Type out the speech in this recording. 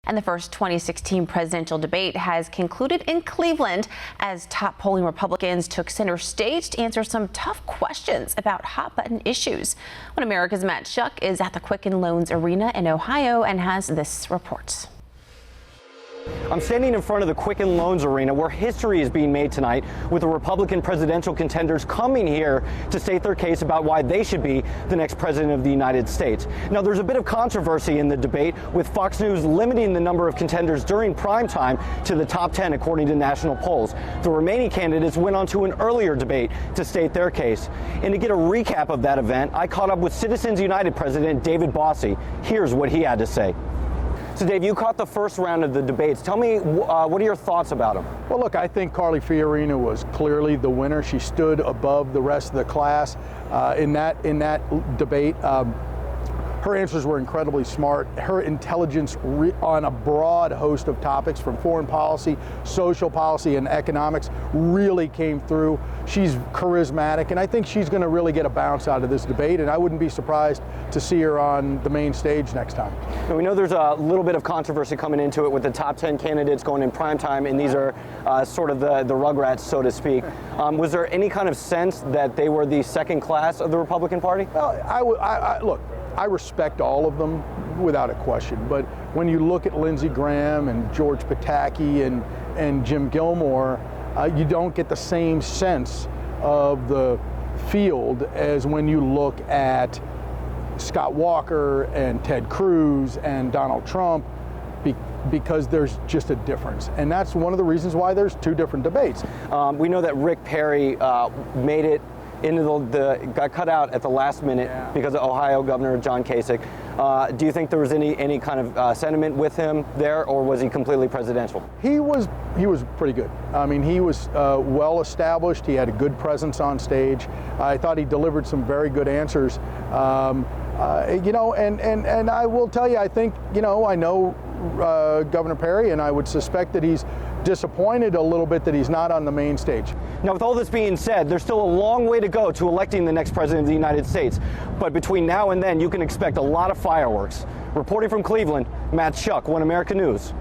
And the first 2016 presidential debate has concluded in Cleveland as top polling Republicans took center stage to answer some tough questions about hot-button issues. One America's Matt Schuck is at the Quicken Loans Arena in Ohio and has this report. I'm standing in front of the Quicken Loans Arena where history is being made tonight with the Republican presidential contenders coming here to state their case about why they should be the next president of the United States. Now, there's a bit of controversy in the debate with Fox News limiting the number of contenders during prime time to the top 10 according to national polls. The remaining candidates went on to an earlier debate to state their case. And to get a recap of that event, I caught up with Citizens United President David Bossie. Here's what he had to say. So, Dave, you caught the first round of the debates. Tell me, what are your thoughts about them? Well, look, I think Carly Fiorina was clearly the winner. She stood above the rest of the class in that debate. Her answers were incredibly smart. Her intelligence on a broad host of topics from foreign policy, social policy, and economics really came through. She's charismatic, and I think she's going to really get a bounce out of this debate, and I wouldn't be surprised to see her on the main stage next time. Now, we know there's a little bit of controversy coming into it with the top 10 candidates going in prime time, and these are sort of the rugrats, so to speak. Was there any kind of sense that they were the second class of the Republican Party? Well, look, I respect all of them without a question, but when you look at Lindsey Graham and George Pataki and Jim Gilmore, you don't get the same sense of the field as when you look at Scott Walker and Ted Cruz and Donald Trump, because there's just a difference. And that's one of the reasons why there's two different debates. We know that Rick Perry made it into got cut out at the last minute because of Ohio Governor John Kasich. Do you think there was any kind of sentiment with him there, or was he completely presidential? He was pretty good. I mean, he was well established. He had a good presence on stage. I thought he delivered some very good answers. You know, and I will tell you, I think, you know, I know Governor Perry, and I would suspect that he's disappointed a little bit that he's not on the main stage. Now, with all this being said, there's still a long way to go to electing the next president of the United States. But between now and then, you can expect a lot of fireworks. Reporting from Cleveland, Matt Schuck, One America News.